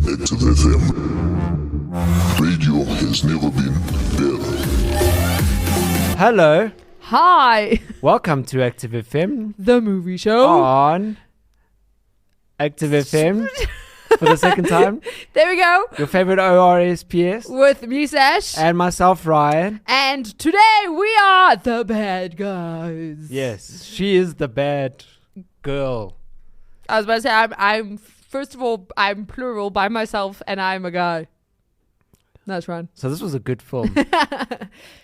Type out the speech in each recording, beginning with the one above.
Active FM. Radio has never been better. Hello. Hi. Welcome to Active FM The movie show. on Active FM for the second time. There we go. Your favorite ORSPS. With me, Sash. And myself, Ryan. And today we are the bad guys. Yes, she is the bad girl. I was about to say, I'm first of all, I'm plural by myself and I'm a guy. That's right. So this was a good film.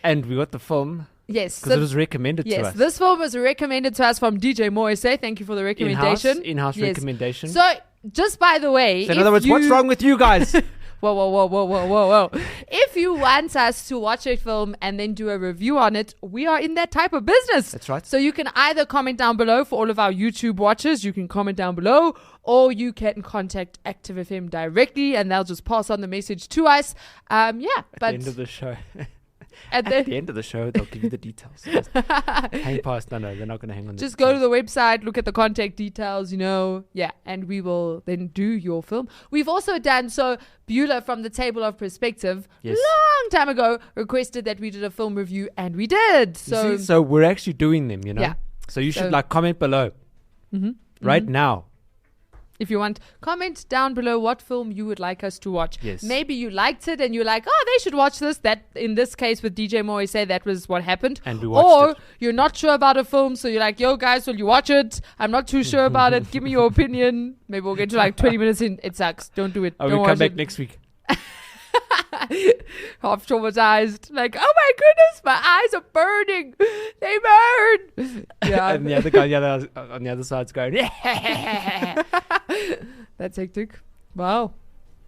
And we got the film Yes. because it was recommended to Yes, us. this film was recommended to us from DJ MoreSA. Thank you for the recommendation. In-house Yes. recommendation. So, just by the way, So in other words, what's wrong with you guys? Whoa. If you want us to watch a film and then do a review on it, we are in that type of business. That's right. So you can either comment down below for all of our YouTube watchers. You can comment down below, or you can contact Active FM directly and they'll just pass on the message to us. At the end of the show. At At the end of the show, they'll give you the details. Just hang past. No, they're not going to hang on. Just go to the website, look at the contact details, and we will then do your film. We've also done, so Beulah from the Table of Perspective, Yes. long time ago, requested that we did a film review, and we did. So we're actually doing them, Yeah. So you should comment below right now. If you want, comment down below what film you would like us to watch. Yes. Maybe you liked it and you're like, oh, they should watch this. That, in this case with DJ MoreSA, that was what happened. And we watched Or it. you're not sure about a film, so you're like, yo, guys, will you watch it? I'm not too sure about it. Give me your opinion. Maybe we'll get to like 20 minutes in. It sucks. Don't do it. Oh, Don't we'll come watch back it. next week. Half traumatized. Like, oh my goodness, my eyes are burning. They burn. Yeah. And the other guy on the other side's going, yeah. That's hectic. Wow.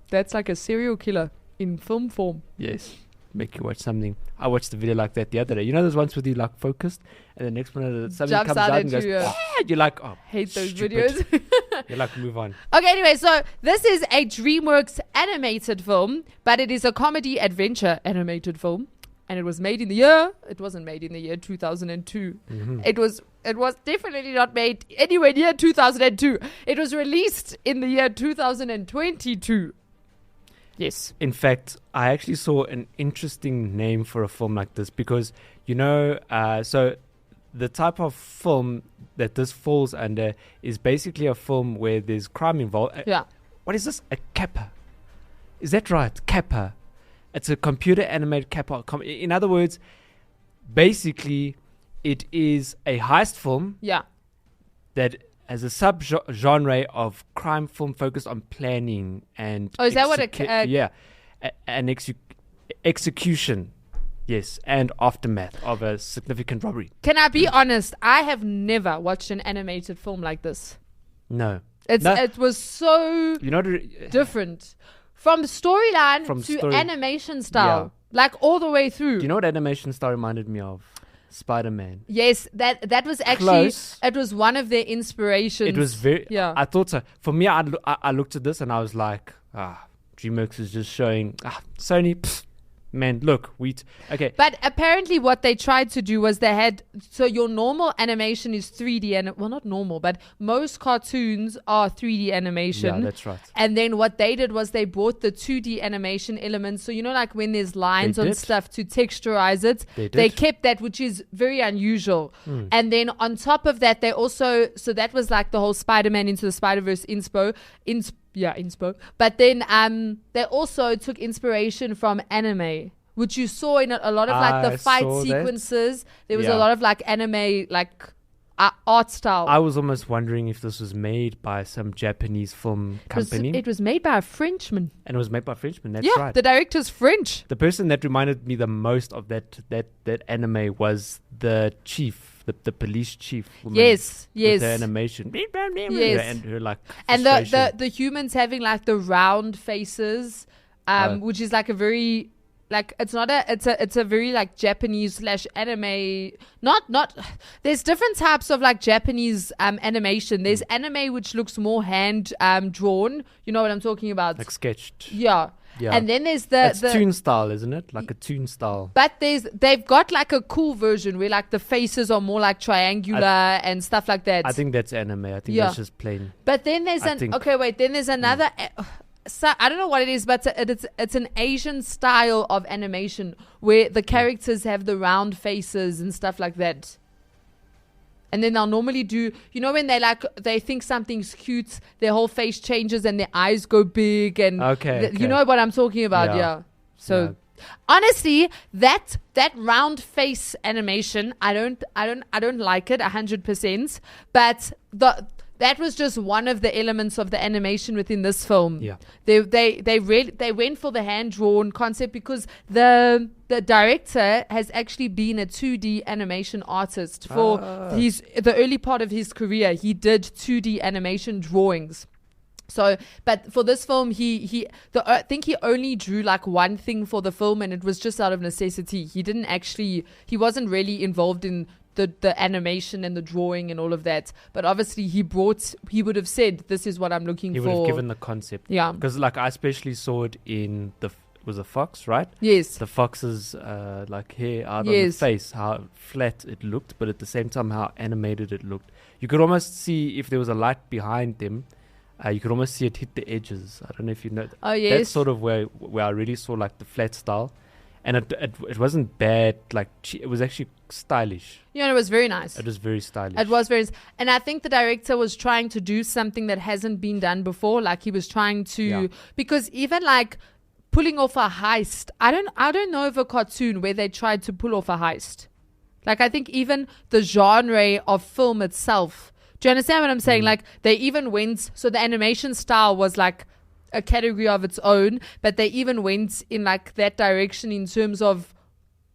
That's like a serial killer in film form. Yes. Make you watch something. I watched a video like that the other day. You know those ones where you like focused and the next one something Jumps comes out out at and goes, you, yeah. You're like, oh, Hate those stupid. videos. You're like, move on. Okay, anyway, so this is a DreamWorks animated film, but it is a comedy adventure animated film. And it was made in the year, it wasn't made in the year 2002. It was definitely not made anywhere near 2002. It was released in the year 2022. Yes. In fact, I actually saw an interesting name for a film like this because, so the type of film that this falls under is basically a film where there's crime involved. Yeah. What is this? A Kappa. Is that right? Kappa. It's a computer animated Kappa. In other words, basically, it is a heist film Yeah. that has a sub-genre of crime film focused on planning and... Oh, is that what an execution, yes, and aftermath of a significant robbery. Can I be honest? I have never watched an animated film like this. No. It was so different. From storyline to animation style. Like all the way through. Do you know what animation style reminded me of? Spider-Man. Yes, that was actually... Close. It was one of their inspirations. It was very... Yeah. I thought so. For me, I looked at this and I was like, DreamWorks is just showing... Sony, man, look, okay. But apparently what they tried to do was they had... So your normal animation is 3D. Well, not normal, but most cartoons are 3D animation. Yeah, that's right. And then what they did was they brought the 2D animation elements. So, like when there's lines on stuff to texturize it, they kept that, which is very unusual. And then on top of that, they also... So that was like the whole Spider-Man Into the Spider-Verse inspo. But then they also took inspiration from anime, which you saw in a lot of like the fight sequences. There was a lot of like anime, like art style. I was almost wondering if this was made by some Japanese film company. It was made by a Frenchman. And it was made by Frenchmen, that's right. The director's French. The person that reminded me the most of that anime was the chief. The police chief woman. Yes. With the animation. Yes. And her like and the humans having like the round faces, which is like a very like it's a very like Japanese / anime. Not there's different types of like Japanese animation. There's anime which looks more hand drawn. You know what I'm talking about? Like sketched. Yeah. Yeah. And then there's the toon style, isn't it? Like a toon style. But they've got like a cool version where like the faces are more like triangular and stuff like that. I think that's anime. I think that's just plain. But then there's another I don't know what it is, but it's an Asian style of animation where the characters have the round faces and stuff like that. And then they'll normally do, when they think something's cute, their whole face changes and their eyes go big, and you know what I'm talking about, yeah. So honestly, that round face animation, I don't like it 100%, but that was just one of the elements of the animation within this film. Yeah. They went for the hand-drawn concept because the director has actually been a 2D animation artist for the early part of his career. He did 2D animation drawings. So, but for this film, I think he only drew like one thing for the film, and it was just out of necessity. He wasn't really involved in the animation and the drawing and all of that, but obviously he would have said, this is what I'm looking for. He would have given the concept. Yeah. Because I especially saw it in was a fox, right? Yes. The fox's hair out on the face, how flat it looked, but at the same time how animated it looked. You could almost see if there was a light behind them. You could almost see it hit the edges. I don't know if you know. Oh, yes. That's sort of where I really saw like the flat style. And it wasn't bad. It was actually stylish. It was very nice. It was very stylish. It was very, and I think the director was trying to do something that hasn't been done before. Like he was trying to, because even like pulling off a heist, I don't know of a cartoon where they tried to pull off a heist. Like I think even the genre of film itself. Do you understand what I'm saying? Like they even went, so the animation style was like a category of its own, but they even went in like that direction in terms of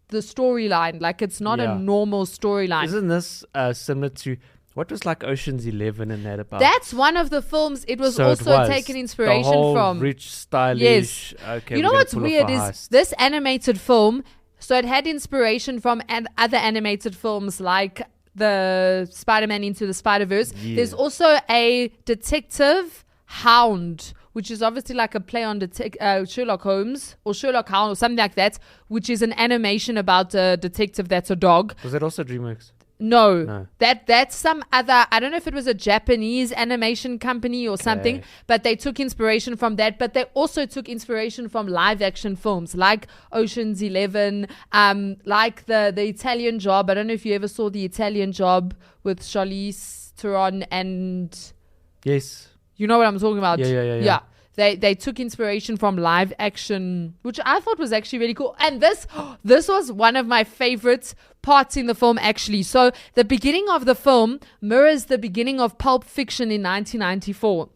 the storyline. Like it's not a normal storyline. Isn't this similar to what was like Ocean's 11 and that about? That's one of the films. It was also taken inspiration the whole from rich, stylish. Yes. Okay, you know what's weird is this animated film. So it had inspiration from other animated films like the Spider-Man Into the Spider-Verse. Yeah. There's also a detective Hound, which is obviously like a play on Sherlock Holmes or Sherlock Hound or something like that, which is an animation about a detective that's a dog. Was that also DreamWorks? No. That's some other, I don't know if it was a Japanese animation company or something, but they took inspiration from that. But they also took inspiration from live action films like Ocean's 11, like the Italian Job. I don't know if you ever saw the Italian Job with Charlize Theron and... Yes. You know what I'm talking about? Yeah. They took inspiration from live action, which I thought was actually really cool. And this was one of my favorite parts in the film, actually. So the beginning of the film mirrors the beginning of Pulp Fiction in 1994.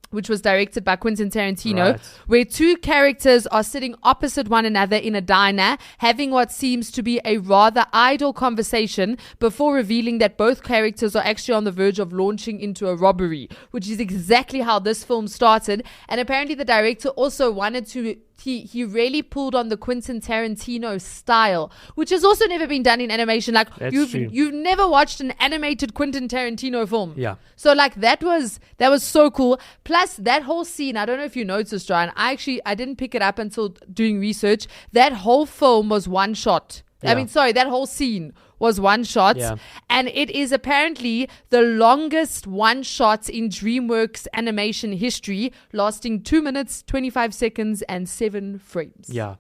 Which was directed by Quentin Tarantino, where two characters are sitting opposite one another in a diner, having what seems to be a rather idle conversation before revealing that both characters are actually on the verge of launching into a robbery, which is exactly how this film started. And apparently the director also wanted to... He really pulled on the Quentin Tarantino style, which has also never been done in animation. Like you've never watched an animated Quentin Tarantino film. Yeah. So like that was so cool. Plus that whole scene, I don't know if you noticed, Ryan. I didn't pick it up until doing research. That whole film was one shot. Yeah. That whole scene was one shot. Yeah. And it is apparently the longest one shot in DreamWorks animation history, lasting 2 minutes, 25 seconds, and 7 frames. Yeah.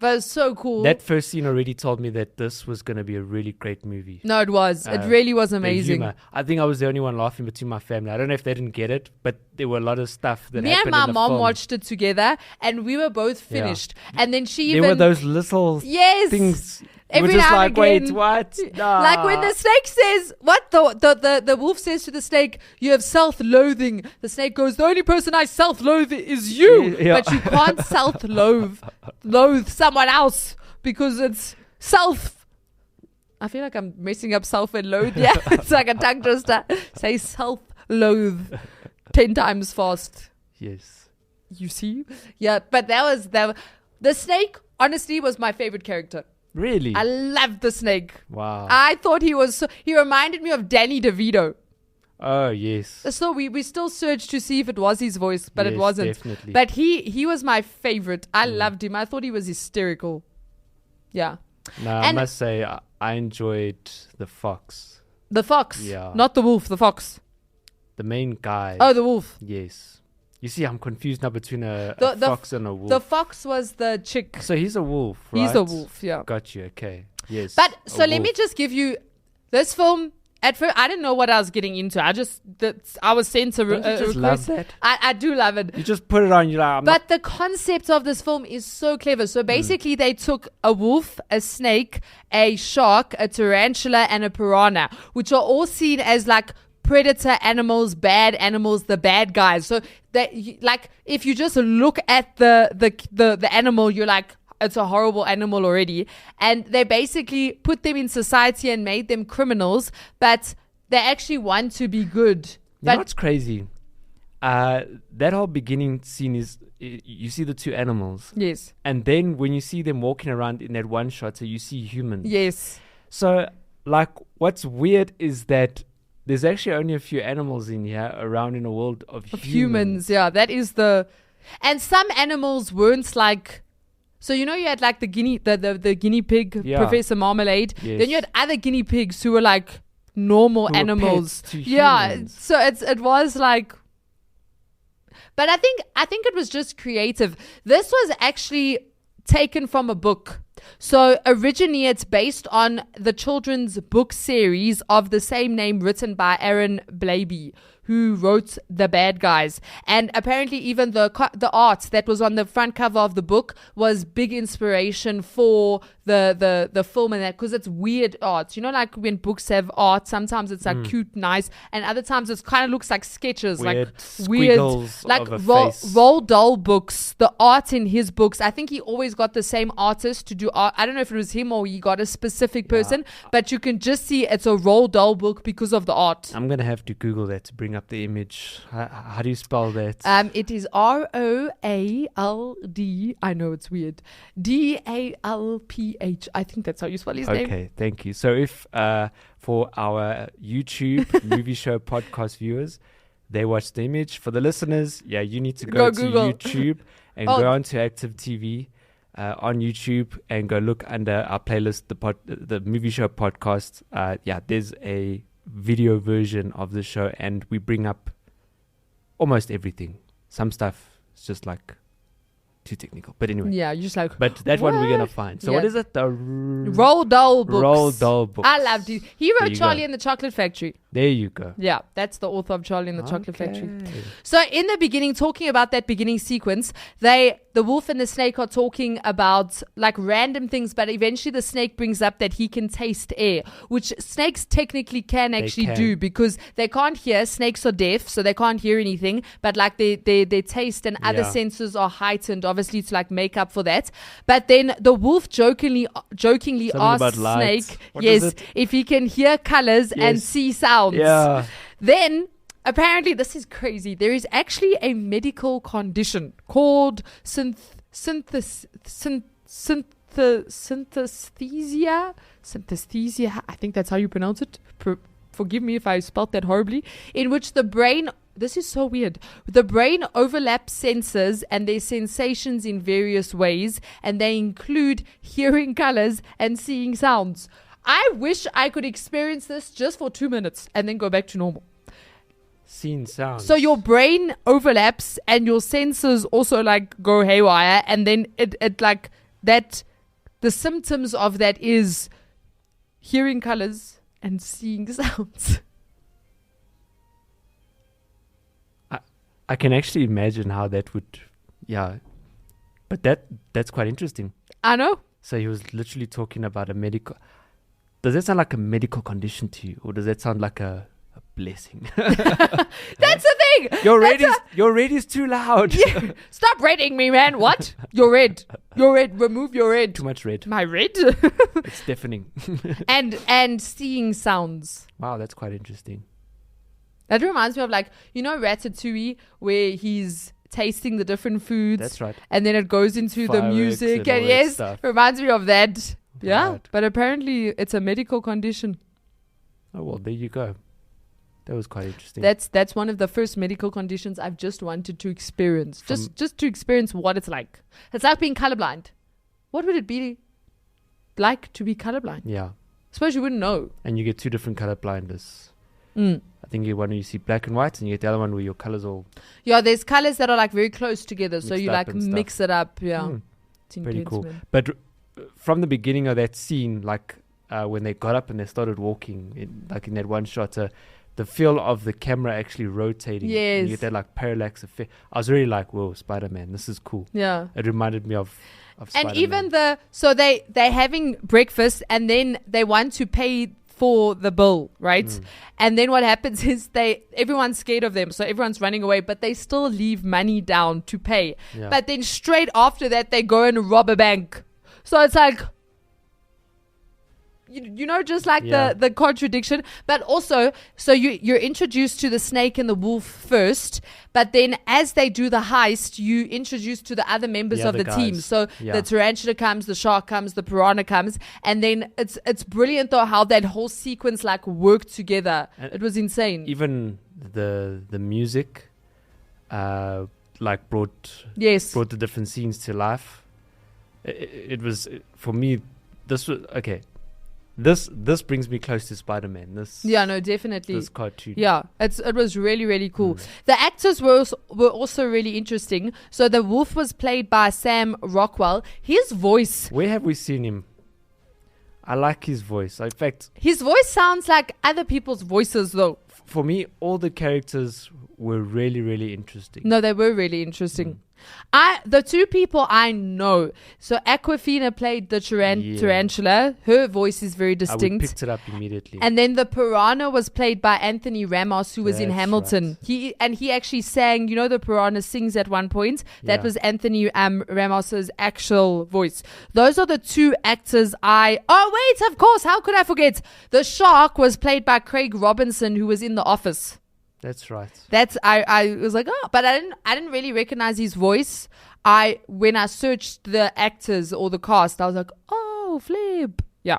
That was so cool. That first scene already told me that this was going to be a really great movie. No, it was. It really was amazing. I think I was the only one laughing between my family. I don't know if they didn't get it, but there were a lot of stuff that happened in the film. Me and my mom watched it together, and we were both finished. Yeah. And then there were those little things. Every we're just now like, and again, wait, what? Nah. Like when the snake says, what? The wolf says to the snake, you have self-loathing. The snake goes, the only person I self-loathe is you. Yeah. But you can't self-loathe someone else because it's self. I feel like I'm messing up self and loathe. Yeah, it's like a tongue twister. Say self-loathe 10 times fast. Yes. You see? Yeah, but the snake, honestly, was my favorite character. Really? I loved the snake. Wow. I thought he reminded me of Danny DeVito. Oh, yes. So we still searched to see if it was his voice, but yes, it wasn't. Definitely. But he was my favorite. I loved him. I thought he was hysterical. Yeah. No, I must say, I enjoyed the fox. The fox? Yeah. Not the wolf, the fox. The main guy. Oh, the wolf. Yes. You see, I'm confused now between a The fox and a wolf. The fox was the chick. So he's a wolf, right? He's a wolf, yeah. Got you, okay. Yes. But so let me just give you this film. At first, I didn't know what I was getting into. I was sent a Don't you just love that? I do love it. You just put it on, you're like, But the concept of this film is so clever. So basically, they took a wolf, a snake, a shark, a tarantula, and a piranha, which are all seen as like predator animals, the bad guys. So that, like, if you just look at the animal, you're like, it's a horrible animal already. And they basically put them in society and made them criminals, but they actually want to be good. You know what's crazy? That whole beginning scene is, you see the two animals. Yes. And then when you see them walking around in that one shot, so you see humans. Yes. So, like, what's weird is that there's actually only a few animals in here around in a world of humans. Yeah, that is the... And some animals weren't like... So, you know, you had like the guinea pig, Yeah. Professor Marmalade. Yes. Then you had other guinea pigs who were like normal Who were animals. pets to Yeah. humans. So it was like, but I think it was just creative. This was actually taken from a book. So originally it's based on the children's book series of the same name written by Aaron Blabey, who wrote The Bad Guys. And apparently even the art that was on the front cover of the book was big inspiration for the film, and that because it's weird art. You know, like when books have art, sometimes it's like cute, nice, and other times it kind of looks like sketches, Weird like weird, squiggles like of a face. Roald Dahl books. The art in his books, I think he always got the same artist to do art. I don't know if it was him or he got a specific person, but you can just see it's a Roald Dahl book because of the art. I'm going to have to Google that to bring up the image. How do you spell that? It is ROALD. I know it's weird. DALPH. I think that's how you spell his name. Okay, thank you. So if for our YouTube movie show podcast viewers, they watch the image. For the listeners, you need to go to Google. YouTube and go onto Active TV on YouTube and go look under our playlist, the movie show podcast. There's a video version of the show, and we bring up almost everything. Some stuff is just like too technical, but anyway. Yeah, you're just like. But that one we're gonna what? find. So Yeah. what is it? The Roald Dahl books. Roald Dahl books. I loved it. He There wrote you Charlie go. and the Chocolate Factory. There you go. Yeah, that's the author of Charlie and the Chocolate Factory. Okay. So in the beginning, talking about that beginning sequence, the wolf and the snake are talking about like random things, but eventually the snake brings up that he can taste air, which snakes technically can actually do because they can't hear. Snakes are deaf, so they can't hear anything, but like their taste and other senses are heightened, obviously, to like make up for that. But then the wolf jokingly Something about asks light. Snake, What is it? if he can hear colors and Yes. see sounds. Yeah. Then, apparently, this is crazy. There is actually a medical condition called synesthesia. Synesthesia. I think that's how you pronounce it. Forgive me if I spelt that horribly. In which the brain... This is so weird. The brain overlaps senses and their sensations in various ways, and they include hearing colors and seeing sounds. I wish I could experience this just for 2 minutes and then go back to normal. Seen sounds. So your brain overlaps and your senses also like go haywire, and then it like that. The symptoms of that is hearing colors and seeing sounds. I can actually imagine how that would, but that's quite interesting. I know. So he was literally talking about a medical. Does that sound like a medical condition to you, or does that sound like a blessing? That's the thing. Your radio's too loud. Yeah. Stop reading me, man. What? You're red. You're red. Remove your red. Too much red. My red. It's deafening. and seeing sounds. Wow, that's quite interesting. That reminds me of like, you know, Ratatouille, where he's tasting the different foods. That's right. And then it goes into the Fireworks music. and all And that yes, stuff. reminds me of that. Yeah. Right. But apparently it's a medical condition. Oh, well, there you go. That was quite interesting. That's one of the first medical conditions I've just wanted to experience. Just to experience what it's like. It's like being colorblind. What would it be like to be colorblind? Yeah. I suppose you wouldn't know. And you get two different color blindness. I think you one where you see black and white, and you get the other one where your colors all there's colors that are like very close together, so you like mix it up. It's pretty cool. man. But from the beginning of that scene, like when they got up and they started walking, like in that one shot, the feel of the camera actually rotating. Yes. You get that like parallax effect. I was really like, whoa, Spider-Man, this is cool. Yeah. It reminded me of Spider-Man. And even they're having breakfast, and then they want to pay for the bill, right? And then what happens is everyone's scared of them, so everyone's running away, but they still leave money down to pay. Yeah. But then straight after that, they go and rob a bank. So it's like, you know, just like the contradiction. But also, so you're introduced to the snake and the wolf first, but then as they do the heist, you introduce to the other members of the team. So the tarantula comes, the shark comes, the piranha comes, and then it's brilliant though how that whole sequence like worked together. And it was insane. Even the music like brought the different scenes to life. It was, for me, this was okay. This brings me close to Spider-Man. Definitely. This cartoon. Yeah, it was really, really cool. The actors were also really interesting. So the wolf was played by Sam Rockwell. His voice. Where have we seen him? I like his voice. In fact, his voice sounds like other people's voices, though. For me, all the characters were really, really interesting. No, they were really interesting. The two people I know. So Aquafina played the tarantula. Her voice is very distinct. I picked it up immediately. And then the piranha was played by Anthony Ramos, who was in Hamilton. Right. He actually sang. You know, the piranha sings at one point. That was Anthony Ramos's actual voice. Those are the two actors Oh wait, of course. How could I forget? The shark was played by Craig Robinson, who was in The Office. That's right. I was like, but I didn't really recognize his voice. When I searched the actors or the cast, I was like, oh, flip. Yeah.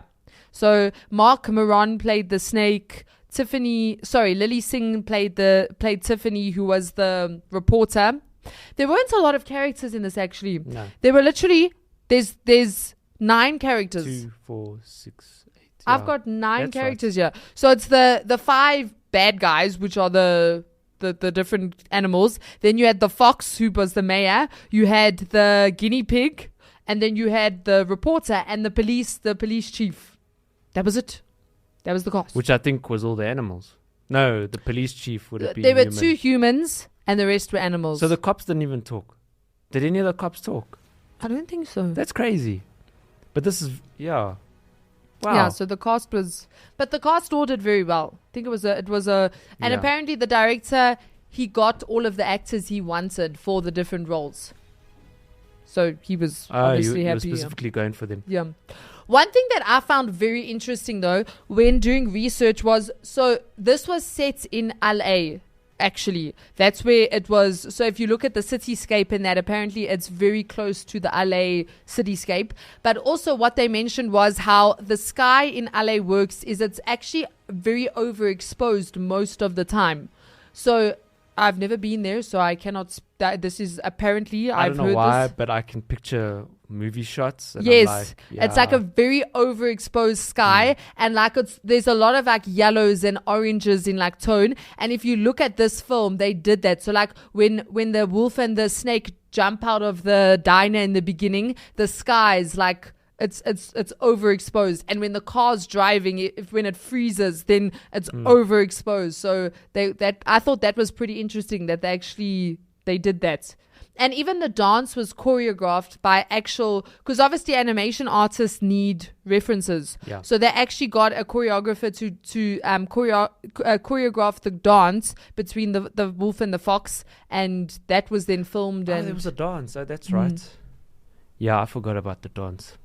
So Mark Maron played the snake. Lily Singh played Tiffany, who was the reporter. There weren't a lot of characters in this actually. No. There were literally there's 9 characters. 2, 4, 6, 8. I've got 9 characters here. So it's the 5 bad guys, which are the different animals. Then you had the fox, who was the mayor. You had the guinea pig, and then you had the reporter and the police chief. That was it. That was the cast. Which I think was all the animals. No, the police chief would have been There were human. 2 humans, and the rest were animals. So the cops didn't even talk. Did any of the cops talk? I don't think so. That's crazy. But this is Wow. Yeah, so the cast all did very well. I think and apparently the director, he got all of the actors he wanted for the different roles. So he was obviously happy. You were specifically going for them. Yeah. One thing that I found very interesting though, when doing research was, so this was set in LA. Actually, that's where it was. So if you look at the cityscape and that, apparently it's very close to the LA cityscape. But also what they mentioned was how the sky in LA works is it's actually very overexposed most of the time. So I've never been there, so I cannot. This is apparently I I've don't know heard why, this. but I can picture movie shots. And Yes, it's like a very overexposed sky, and like there's a lot of like yellows and oranges in like tone. And if you look at this film, they did that. So like when the wolf and the snake jump out of the diner in the beginning, the sky is like. It's overexposed, and when the car's driving, when it freezes, then it's overexposed. So I thought that was pretty interesting that they did that. And even the dance was choreographed by because obviously animation artists need references. Yeah. So they actually got a choreographer to choreograph the dance between the wolf and the fox, and that was then filmed. And there was a dance. Oh, that's right. Yeah, I forgot about the dance.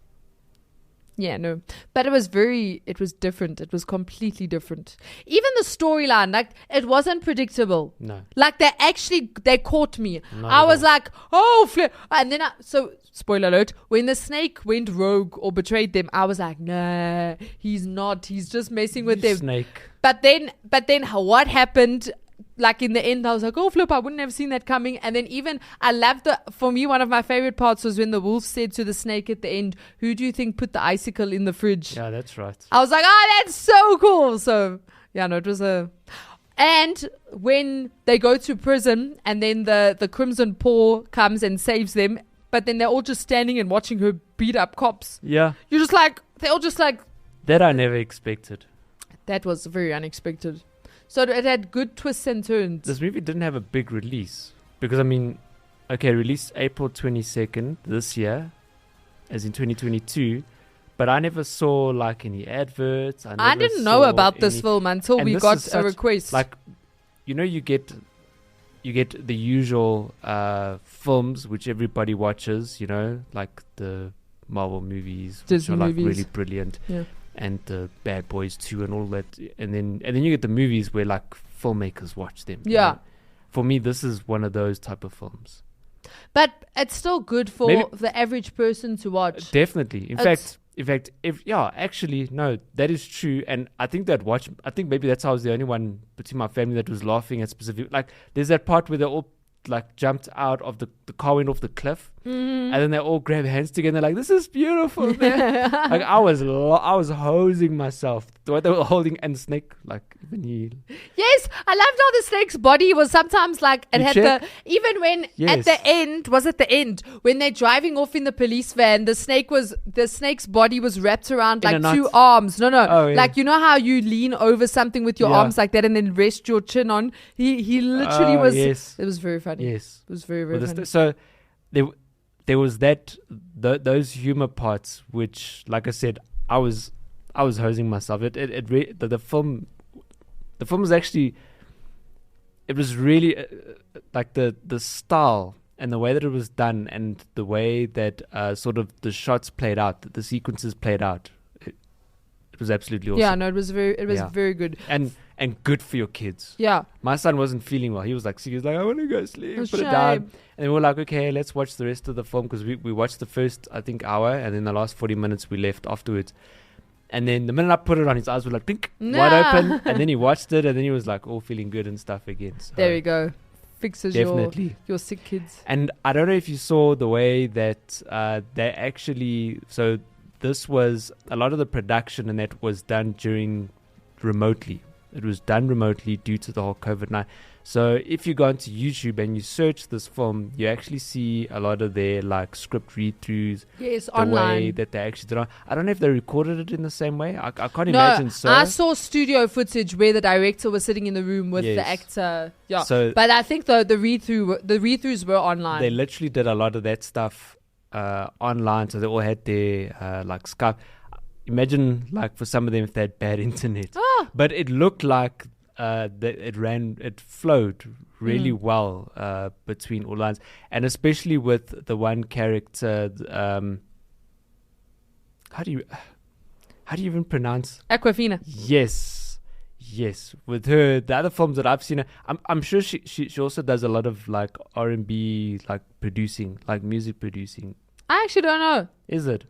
Yeah, no. But it was different. It was completely different. Even the storyline, like, it wasn't predictable. No. Like, they caught me. I was like, oh, flip. And then, so, spoiler alert, when the snake went rogue or betrayed them, I was like, nah, he's not. He's just messing with them. Snake. But then what happened? Like in the end, I was like, oh, flip, I wouldn't have seen that coming. And then for me, one of my favorite parts was when the wolf said to the snake at the end, who do you think put the icicle in the fridge? Yeah, that's right. I was like, oh, that's so cool. So, yeah, no, it was And when they go to prison and then the Crimson Paw comes and saves them, but then they're all just standing and watching her beat up cops. Yeah. You're just like, they're all just like. That I never expected. That was very unexpected. So it had good twists and turns. This movie didn't have a big release. Because, I mean, okay, released April 22nd this year, as in 2022. But I never saw like any adverts. I didn't know about this film until we got a request. Like, you know, you get the usual films which everybody watches. You know, like the Marvel movies, Disney which are like movies. really brilliant, and the Bad Boys 2 and all that. And then you get the movies where like filmmakers watch them. Yeah. You know? For me, this is one of those type of films. But it's still good for the average person to watch. Definitely. In fact, actually, no, that is true. And I think maybe that's how I was the only one between my family that was laughing at specific. Like, there's that part where they all like jumped out of the car, went off the cliff, and then they all grab hands together. And they're like, "This is beautiful, man!" Like I was hosing myself. The way they were holding and Snake, like even he. Yes, I loved how the snake's body was sometimes like it had even when at the end when they're driving off in the police van, the snake's body was wrapped around like two arms. Like you know how you lean over something with your arms like that and then rest your chin on. He literally was. Yes. It was very funny. Yes, it was very very funny. So there was those humor parts which, like I said, I was hosing myself. The film was actually, it was really like the style and the way that it was done and the way that sort of the shots played out, the sequences played out. It was absolutely awesome. Yeah, no, it was very good. And good for your kids. Yeah. My son wasn't feeling well. He was like, I want to go sleep. Put it down. And we were like, okay, let's watch the rest of the film, because we watched the first, I think, hour, and then the last 40 minutes we left afterwards. And then the minute I put it on, his eyes were like pink, wide open. And then he watched it, and then he was like all feeling good and stuff again. So there we go. Fixes your sick kids. And I don't know if you saw the way that they actually, so this was, a lot of the production and that was done remotely. It was done remotely due to the whole COVID-19. So if you go onto YouTube and you search this film, you actually see a lot of their like script read-throughs. Yes, the online. Way that they actually did. I don't know if they recorded it in the same way. I can't imagine so. I saw studio footage where the director was sitting in the room with the actor. Yeah, but I think the read-throughs were online. They literally did a lot of that stuff online. So they all had their like Skype. Imagine like for some of them if they had bad internet. But it looked like it flowed really well between all lines, and especially with the one character. How do you even pronounce Aquafina? Yes. With her, the other films that I've seen her, I'm sure she also does a lot of like R&B, like producing, like music producing. I actually don't know. Is it?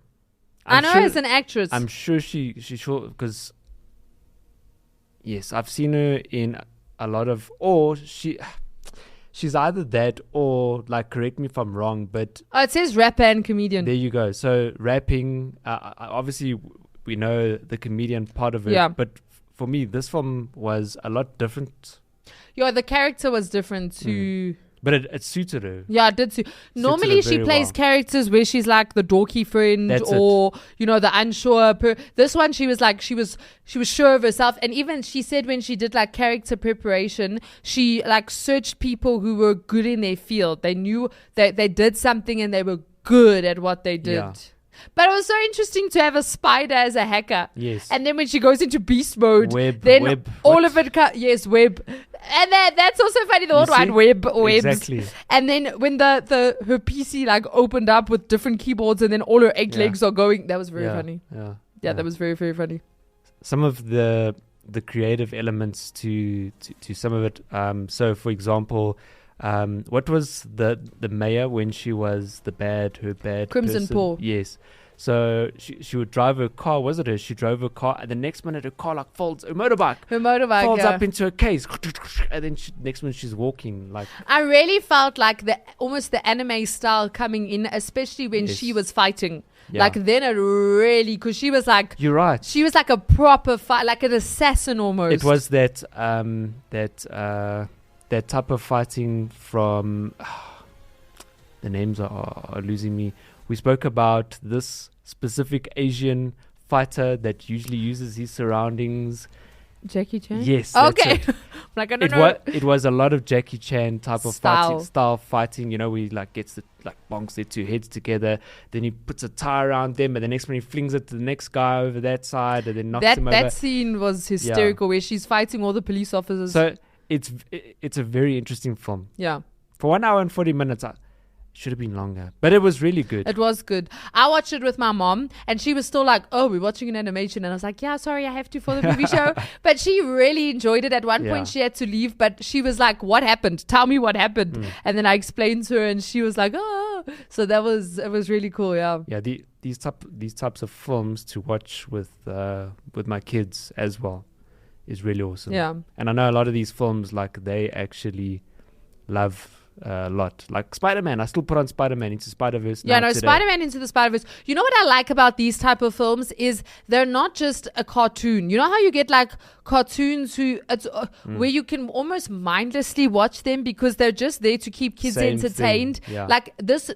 I know as an actress. I'm sure she because yes, I've seen her in a lot of, or she's either that or like, correct me if I'm wrong, but it says rapper and comedian. There you go. So rapping, obviously we know the comedian part of it, but for me this film was a lot different. Yeah, the character was different too. But it suited her. Yeah, it did suit. Normally she plays characters where she's like the dorky friend or the unsure. This one she was sure of herself, and even she said when she did like character preparation, she like searched people who were good in their field. They knew that they did something and they were good at what they did. Yeah. But it was so interesting to have a spider as a hacker. Yes. And then when she goes into beast mode, web. All of it web. And that's also funny, the World Wide Webs. Exactly. And then when her PC like opened up with different keyboards and then all her 8 legs are going, that was very funny. Yeah, that was very, very funny. Some of the creative elements to some of it. So for example, what was the mayor when she was her bad Crimson person? Paw. Yes. So she would drive her car. Was it her? She drove her car, and the next minute her car like folds. Her motorbike folds up into a case, and then next minute she's walking like. I really felt like almost the anime style coming in, especially when she was fighting. Yeah. Like then it really, because she was like, you're right. She was like a proper fight, like an assassin almost. It was that type of fighting from. The names are losing me. We spoke about this specific Asian fighter that usually uses his surroundings. Jackie Chan? Yes. Okay. Like, I don't know. It was a lot of Jackie Chan type of style fighting. You know, he like gets the bonks their two heads together. Then he puts a tie around them, and the next one he flings it to the next guy over that side, and then knocks him over. That scene was hysterical, where she's fighting all the police officers. So it's a very interesting film. Yeah. For 1 hour and 40 minutes. Should have been longer, but it was really good. It was good. I watched it with my mom, and she was still like, "Oh, we're watching an animation," and I was like, "Yeah, sorry, I have to for the movie show." But she really enjoyed it. At one point, she had to leave, but she was like, "What happened? Tell me what happened." And then I explained to her, and she was like, "Oh." So it was really cool. Yeah. Yeah. These types of films to watch with my kids as well is really awesome. Yeah. And I know a lot of these films, like, they actually love a lot. Like Spider-Man, I still put on Spider-Man Into Spider-Verse. Yeah, no, Spider-Man Into the Spider-Verse. You know what I like about these type of films is they're not just a cartoon. You know how you get like cartoons where you can almost mindlessly watch them because they're just there to keep kids entertained. Yeah. Like this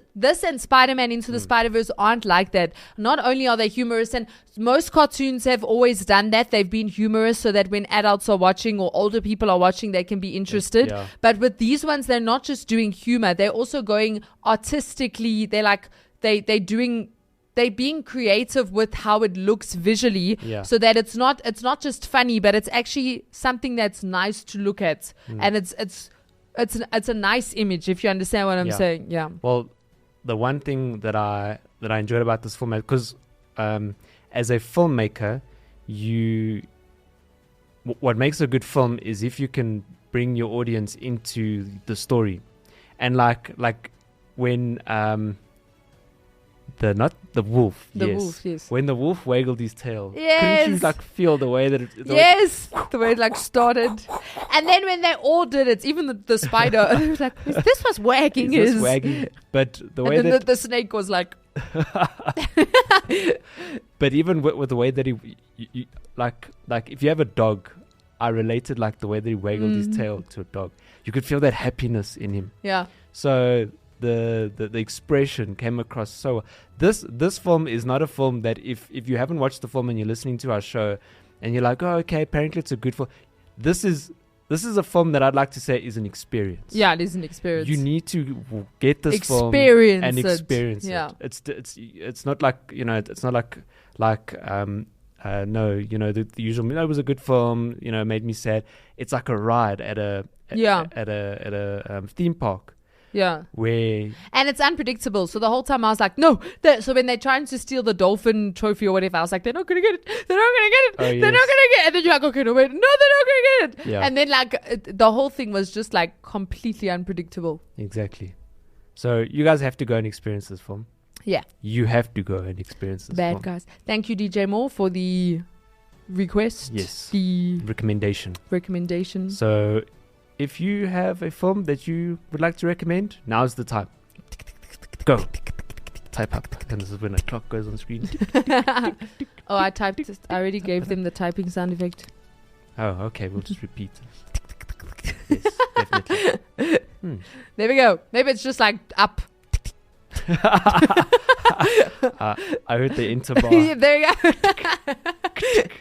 and Spider-Man Into the Spider-Verse aren't like that. Not only are they humorous, and most cartoons have always done that. They've been humorous so that when adults are watching or older people are watching, they can be interested. Yeah. But with these ones, they're not just doing humor. They're also going artistically. They're like, they're being creative with how it looks visually, so that it's not just funny, but it's actually something that's nice to look at, and it's a nice image, if you understand what I'm saying. Yeah. Well, the one thing that I enjoyed about this film, because as a filmmaker, what makes a good film is if you can bring your audience into the story, and like when the wolf. Wolf, yes. When the wolf waggled his tail. Yes. Couldn't you like feel the way that the way it like started. And then when they all did it, even the spider, it was like, this was wagging his. wagging. But the way and then the snake was like. But even with the way that he like if you have a dog, I related like the way that he waggled his tail to a dog. You could feel that happiness in him. Yeah. So the expression came across so. This film is not a film that if you haven't watched the film and you're listening to our show and you're like, oh, okay, apparently it's a good film. This is a film that I'd like to say is an experience. Yeah, it is an experience. You need to get this film and experience it. Yeah. It's not like, it's not like no, the usual. It was a good film. It made me sad. It's like a ride at a theme park. Yeah. And it's unpredictable. So the whole time I was like, no. So when they're trying to steal the dolphin trophy or whatever, I was like, they're not going to get it. They're not going to get it. Oh, they're not going to get it. And then you're like, okay, no, wait. No, they're not going to get it. Yeah. And then like the whole thing was just like completely unpredictable. Exactly. So you guys have to go and experience this film. Yeah. You have to go and experience this film. Bad guys. Thank you, DJ Moore, for the request. Yes. The recommendation. So if you have a film that you would like to recommend, now's the time. Go. Type up. And this is when a clock goes on screen. Oh, I typed. I already gave them the typing sound effect. Oh, okay. We'll just repeat. Yes, definitely. There we go. Maybe it's just like up. I heard the interbar. There you go.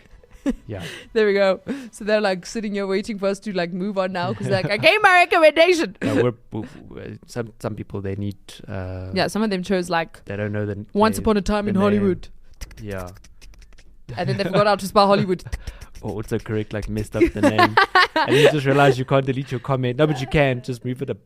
Yeah. There we go. So they're like sitting here waiting for us to like move on now because like I gave my recommendation. No, some people they need. Some of them chose like they don't know that Once Upon a Time in Hollywood. Yeah. And then they forgot how to spell Hollywood. Or autocorrect like messed up the name, and you just realize you can't delete your comment. No, but you can just move it up.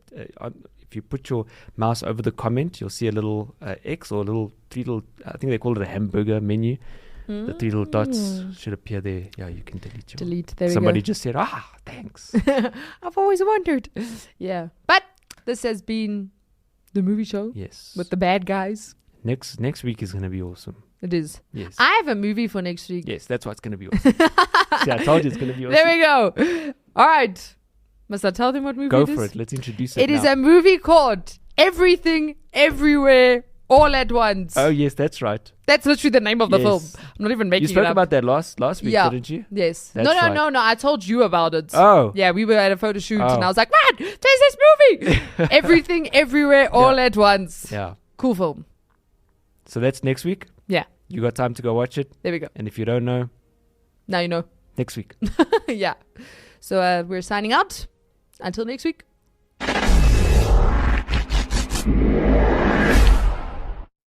If you put your mouse over the comment, you'll see a little X or a little three little. I think they call it a hamburger menu. The three little dots should appear there. Yeah, you can delete your. There Somebody we go. just said, thanks. I've always wondered. Yeah, but this has been the movie show. Yes. With the bad guys. Next week is going to be awesome. It is. Yes. I have a movie for next week. Yes, that's why it's going to be awesome. See, I told you it's going to be awesome. There we go. All right. Must I tell them what movie Go it is? for it. Let's introduce it. It is a movie called Everything, Everywhere, All at Once. Oh, yes, that's right. That's literally the name of the film. Yes. I'm not even making You spoke it up. about that last week, Yeah. didn't you? Yes. That's No. right. I told you about it. Oh. Yeah, we were at a photo shoot Oh. and I was like, man, there's this movie. Everything, Everywhere, All at Once. Yeah. Cool film. So that's next week. Yeah. You got time to go watch it. There we go. And if you don't know, Now you know. next week. Yeah. So we're signing out. Until next week.